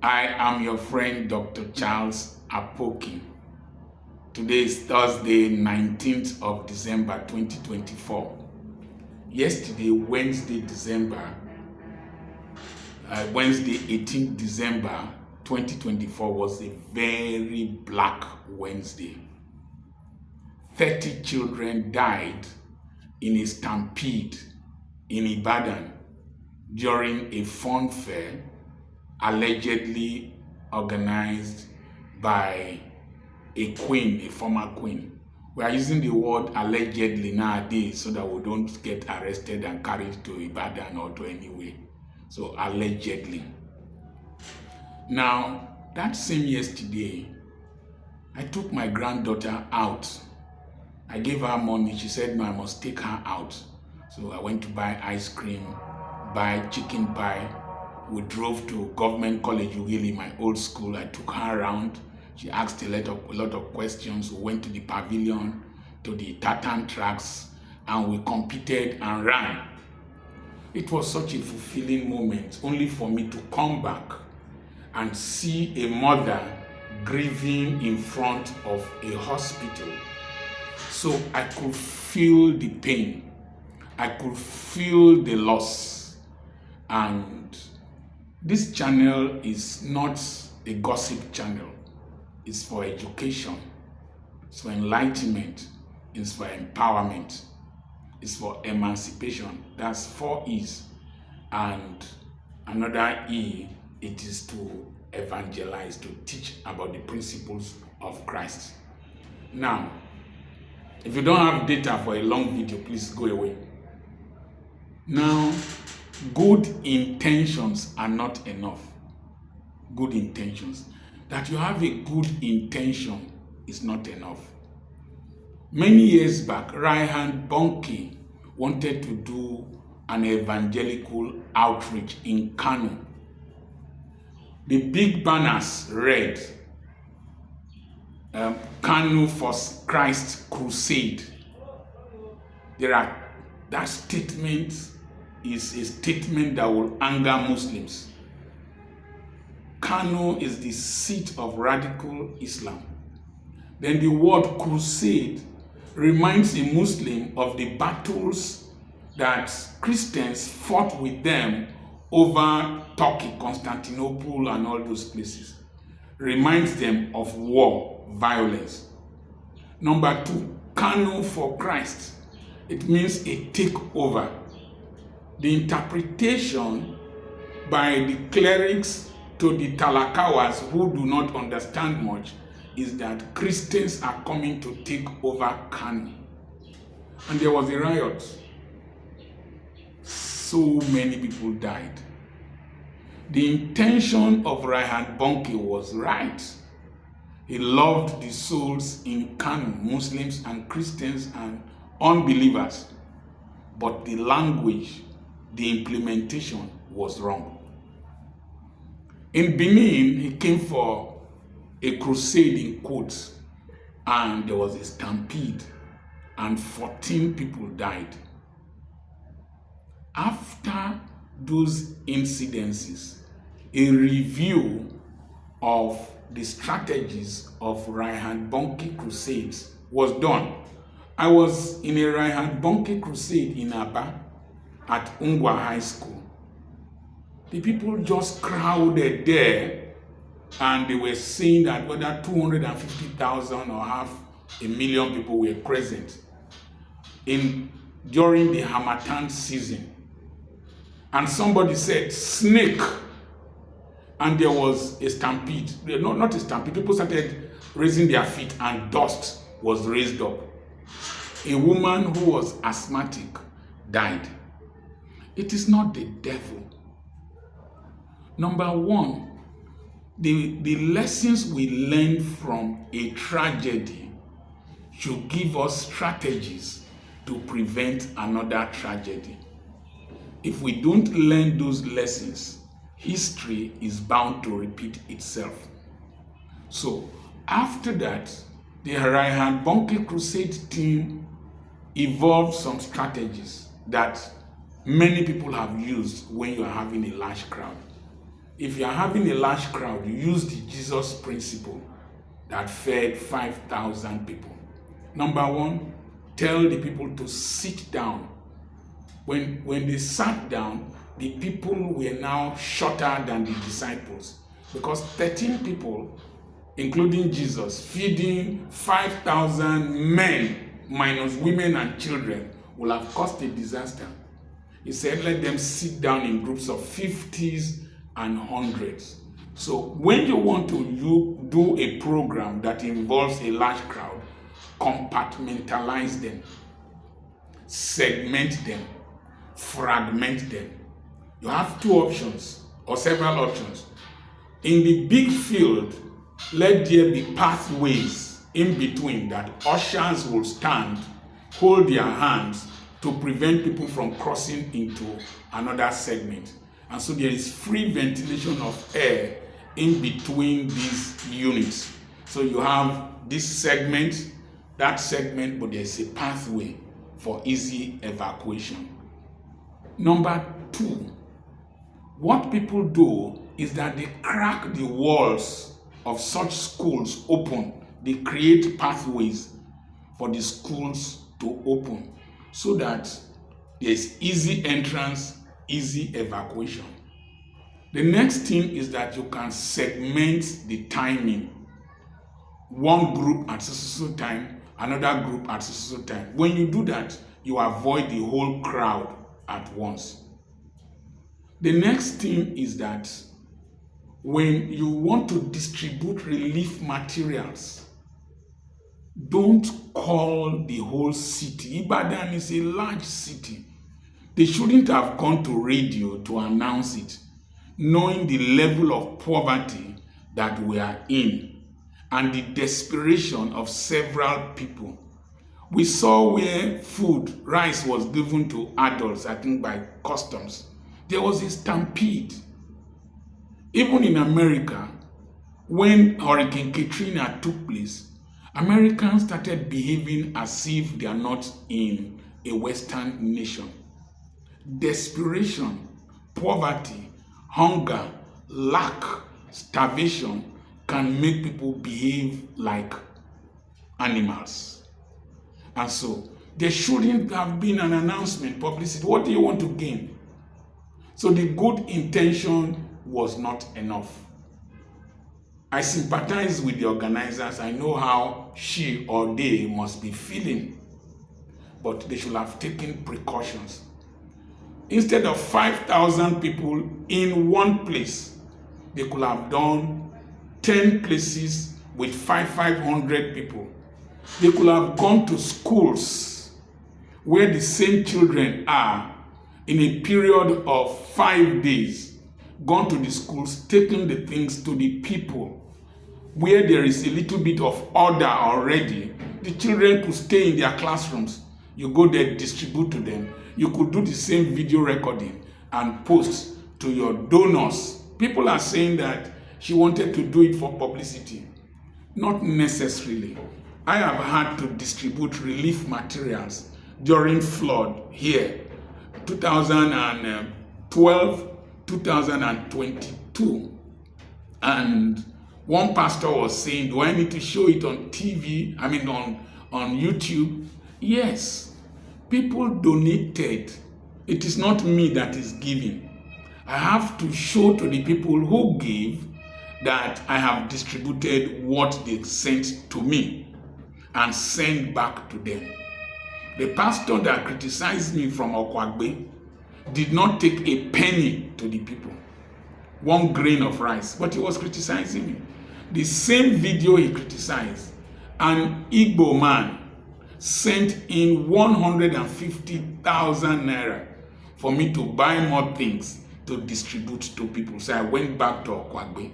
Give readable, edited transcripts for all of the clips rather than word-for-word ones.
I am your friend, Dr. Charles Apoki. Today is Thursday, 19th of December, 2024. Yesterday, Wednesday, 18th December, 2024 was a very black Wednesday. 30 children died in a stampede in Ibadan during a fun fair allegedly organized by a queen, a former queen. We are using the word allegedly nowadays so that we don't get arrested and carried to Ibadan or to anywhere. So allegedly. Now, that same yesterday, I took my granddaughter out. I gave her money. She said, no, I must take her out. So I went to buy ice cream, buy chicken pie. We drove to Government College Ugili, my old school. I took her around. She asked a lot of questions. We went to the pavilion, to the tartan tracks, and we competed and ran. It was such a fulfilling moment, only for me to come back and see a mother grieving in front of a hospital. So I could feel the pain. I could feel the loss. And this channel is not a gossip channel. It's for education. It's for enlightenment. It's for empowerment. It's for emancipation. That's 4 E's. And another E, it is to evangelize, to teach about the principles of Christ. Now, if you don't have data for a long video, please go away. Now, good intentions are not enough. Good intentions. That you have a good intention is not enough. Many years back, Reinhard Bonnke wanted to do an evangelical outreach in Kano. The big banners read, Kano for Christ Crusade. That statement is a statement that will anger Muslims. Kano is the seat of radical Islam. Then the word crusade reminds a Muslim of the battles that Christians fought with them over Turkey, Constantinople, and all those places. Reminds them of war, violence. Number 2, Kano for Christ. It means a takeover. The interpretation by the clerics to the talakawas who do not understand much is that Christians are coming to take over Kano. And there was a riot. So many people died. The intention of Reinhard Bonnke was right. He loved the souls in Kano, Muslims and Christians and unbelievers. But the language, the implementation was wrong. In Benin, he came for a crusade in quotes, and there was a stampede, and 14 people died. After those incidences, a review of the strategies of Reinhard Bonnke crusades was done. I was in a Reinhard Bonnke crusade in Aba at Ungwa High School. The people just crowded there, and they were saying that whether 250,000 or 500,000 people were present during the Harmattan season. And somebody said, snake. And there was a stampede. No, not a stampede. People started raising their feet and dust was raised up. A woman who was asthmatic died. It is not the devil. Number 1, the lessons we learn from a tragedy should give us strategies to prevent another tragedy. If we don't learn those lessons, history is bound to repeat itself. So, after that, the Reinhard Bonnke crusade team evolved some strategies that many people have used when you are having a large crowd. if you are having a large crowd, you use the Jesus principle that fed 5,000 people. Number one, tell the people to sit down. When they sat down, the people were now shorter than the disciples, because 13 people, including Jesus, feeding 5,000 men minus women and children, will have caused a disaster. He said, let them sit down in groups of 50s and 100s. So when you want to do a program that involves a large crowd, compartmentalize them, segment them, fragment them. You have two options or several options. In the big field, let there be pathways in between that ushers will stand, hold their hands to prevent people from crossing into another segment. And so there is free ventilation of air in between these units. So you have this segment, that segment, but there's a pathway for easy evacuation. Number two, what people do is that they crack the walls of such schools open. They create pathways for the schools to open so that there's easy entrance, easy evacuation. The next thing is that you can segment the timing. One group at so time, another group at so time. When you do that, you avoid the whole crowd at once. The next thing is that when you want to distribute relief materials, don't call the whole city. Ibadan is a large city. They shouldn't have gone to radio to announce it, knowing the level of poverty that we are in and the desperation of several people. We saw where food, rice was given to adults, I think by customs. There was a stampede. Even in America, when Hurricane Katrina took place, Americans started behaving as if they are not in a Western nation. Desperation, poverty, hunger, lack, starvation can make people behave like animals. And so there shouldn't have been an announcement, publicity. What do you want to gain? So the good intention was not enough. I sympathize with the organizers. I know how she or they must be feeling, but they should have taken precautions. Instead of 5,000 people in one place, they could have done 10 places with 500 people. They could have gone to schools where the same children are in a period of 5 days, gone to the schools, taking the things to the people where there is a little bit of order already. The children could stay in their classrooms. You go there, distribute to them. You could do the same video recording and post to your donors. People are saying that she wanted to do it for publicity. Not necessarily. I have had to distribute relief materials during flood here, 2012, 2022. And one pastor was saying, do I need to show it on TV? On YouTube? Yes. People donated. It is not me that is giving. I have to show to the people who gave that I have distributed what they sent to me and send back to them. The pastor that criticized me from Okwagbe did not take a penny to the people, 1 grain of rice, but he was criticizing me. The same video he criticized, an Igbo man sent in 150,000 naira for me to buy more things to distribute to people. So I went back to Okwagbe.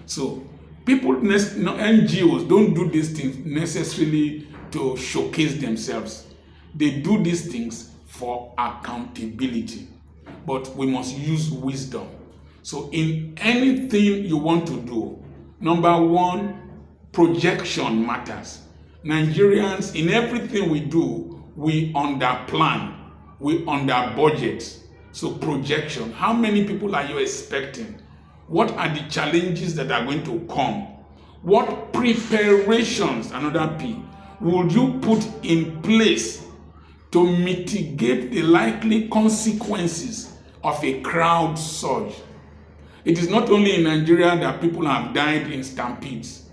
So people, NGOs don't do these things necessarily to showcase themselves. They do these things for accountability. But we must use wisdom. So in anything you want to do, number one, projection matters. Nigerians, in everything we do, we underplan, we under budget. So projection, how many people are you expecting? What are the challenges that are going to come? What preparations, another P, would you put in place to mitigate the likely consequences of a crowd surge? It is not only in Nigeria that people have died in stampedes.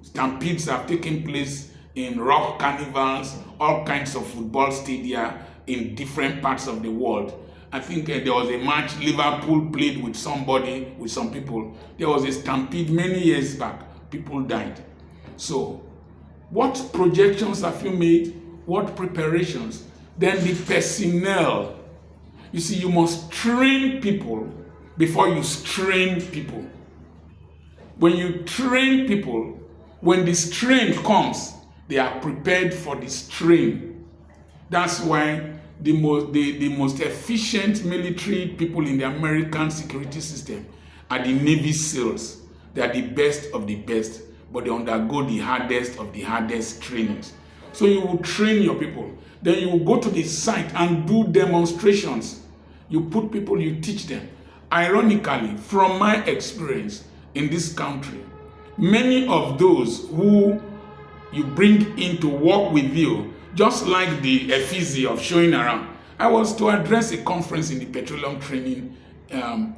Stampedes have taken place in rock carnivals, all kinds of football stadia in different parts of the world. I think there was a match Liverpool played with somebody, with some people. There was a stampede many years back. People died. So, what projections have you made? What preparations? Then the personnel. You see, you must train people before you strain people. When you train people, when the strain comes, they are prepared for the strain. That's why the most efficient military people in the American security system are the Navy SEALs. They are the best of the best, but they undergo the hardest of the hardest trainings. So you will train your people. Then you will go to the site and do demonstrations. You put people, you teach them. Ironically, from my experience in this country, many of those who you bring in to work with you, just like the effigy of showing around. I was to address a conference in the Petroleum Training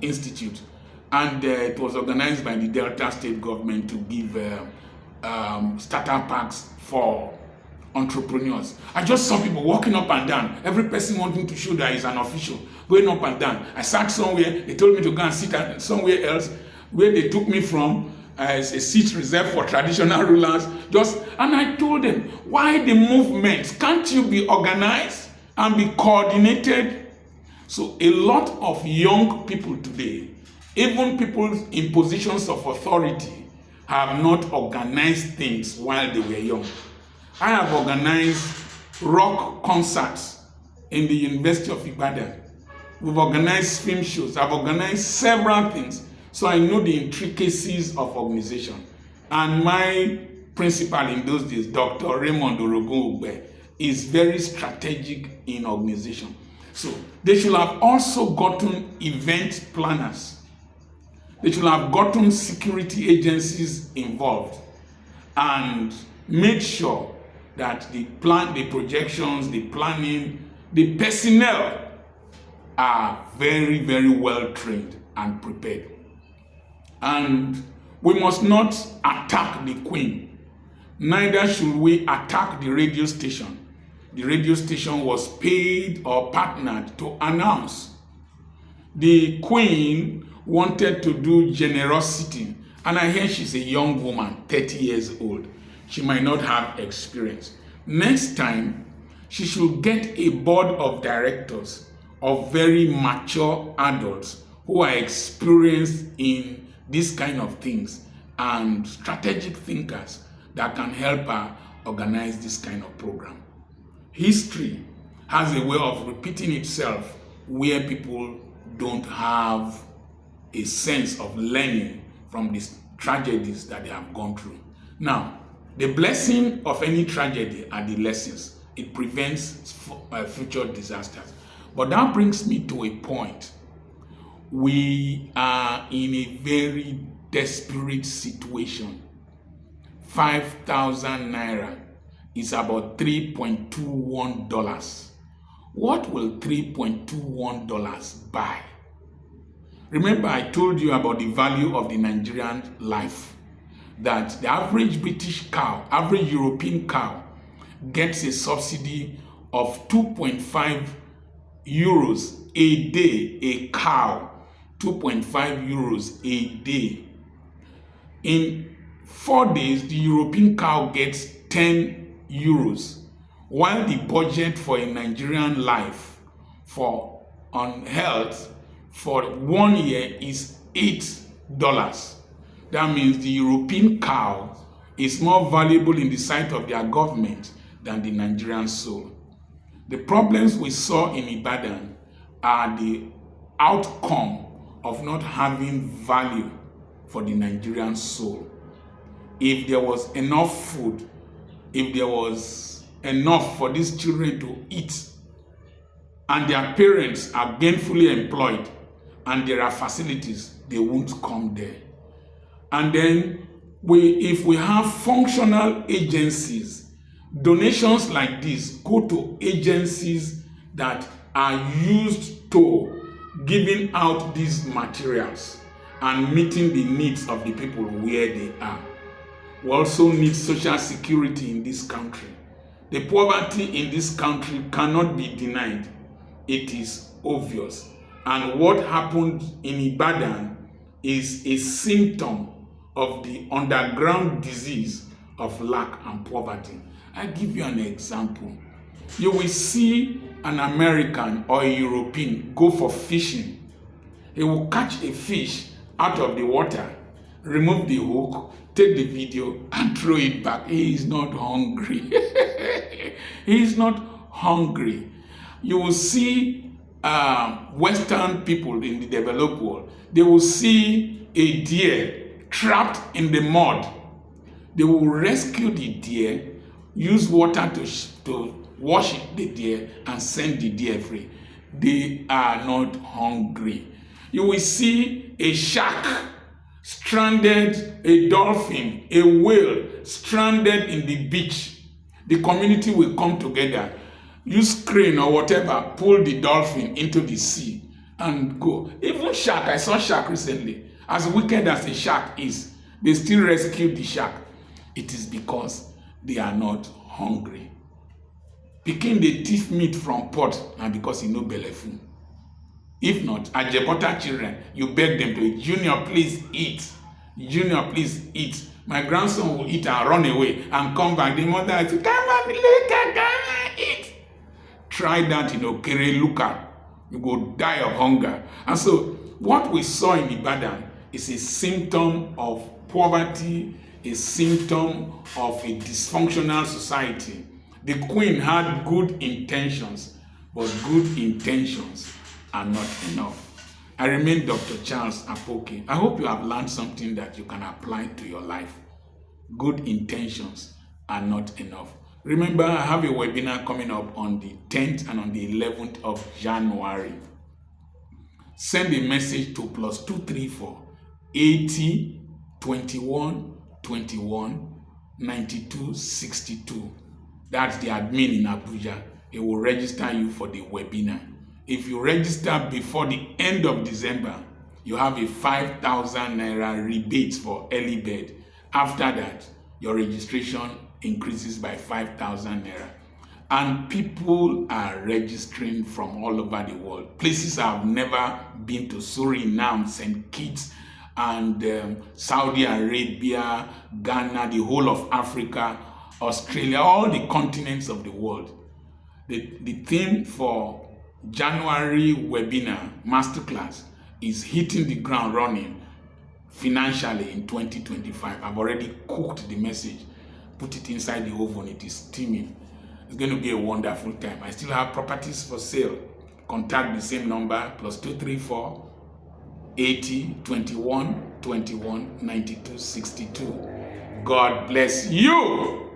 Institute, and it was organized by the Delta State government to give starter packs for entrepreneurs. I just saw people walking up and down, every person wanting to show that he's an official, going up and down. I sat somewhere, they told me to go and sit somewhere else, where they took me from as a seat reserved for traditional rulers. And I told them, why the movement? Can't you be organized and be coordinated? So a lot of young people today, even people in positions of authority, have not organized things while they were young. I have organized rock concerts in the University of Ibadan. We've organized film shows. I've organized several things. So I know the intricacies of organization. And my principal in those days, Dr. Raymond Orogun, is very strategic in organization. So they should have also gotten event planners. They should have gotten security agencies involved and made sure that the plan, the projections, the planning, the personnel are very, very well trained and prepared. And we must not attack the queen. Neither should we attack the radio station. The radio station was paid or partnered to announce. The queen wanted to do generosity. And I hear she's a young woman, 30 years old. She might not have experience. Next time, she should get a board of directors of very mature adults who are experienced in these kind of things and strategic thinkers that can help her organize this kind of program. History has a way of repeating itself where people don't have a sense of learning from these tragedies that they have gone through. Now, the blessing of any tragedy are the lessons. It prevents future disasters. But that brings me to a point. We are in a very desperate situation. 5,000 naira is about $3.21. What will $3.21 buy? Remember, I told you about the value of the Nigerian life. That the average British cow, average European cow, gets a subsidy of 2.5 euros a day, a cow, 2.5 euros a day. In 4 days, the European cow gets 10 euros, while the budget for a Nigerian life on health for 1 year is $8. That means the European cow is more valuable in the sight of their government than the Nigerian soul. The problems we saw in Ibadan are the outcome of not having value for the Nigerian soul. If there was enough food, if there was enough for these children to eat, and their parents are gainfully employed, and there are facilities, they won't come there. And then if we have functional agencies, donations like this go to agencies that are used to giving out these materials and meeting the needs of the people where they are. We also need social security in this country. The poverty in this country cannot be denied. It is obvious. And what happened in Ibadan is a symptom of the underground disease of lack and poverty. I give you an example. You will see an American or a European go for fishing. He will catch a fish out of the water, remove the hook, take the video, and throw it back. He is not hungry. He is not hungry. You will see Western people in the developed world. They will see a deer trapped in the mud. They will rescue the deer, use water to wash the deer, and send the deer free. They are not hungry. You will see a shark stranded, a dolphin, a whale stranded in the beach. The community will come together, use crane or whatever, pull the dolphin into the sea and go. Even shark, I saw shark recently. As wicked as a shark is, they still rescue the shark. It is because they are not hungry. Pikin dey thief meat from pot and because he no belleful. If not, Ajebota children, you beg them to eat. Junior, please eat. Junior, please eat. My grandson will eat and run away and come back. The mother will say, come on later, come and eat. Try that in Okere Luka. You go die of hunger. And so, what we saw in Ibadan is a symptom of poverty, a symptom of a dysfunctional society. The queen had good intentions, but good intentions are not enough. I remain Dr. Charles Apoki. I hope you have learned something that you can apply to your life. Good intentions are not enough. Remember, I have a webinar coming up on the 10th and on the 11th of January. Send a message to +234 80 21 21 92 62. That's the admin in Abuja. It will register you for the webinar. If you register before the end of December, you have a 5,000 naira rebate for early bird. After that, your registration increases by 5,000 naira. And people are registering from all over the world. Places I've never been to: Suriname, St. Kitts, and Saudi Arabia, Ghana, the whole of Africa, Australia, all the continents of the world. The theme for January webinar masterclass is hitting the ground running financially in 2025. I've already cooked the message, put it inside the oven, it is steaming. It's going to be a wonderful time. I still have properties for sale. Contact the same number, +234 80 21 21 92 62. God bless you.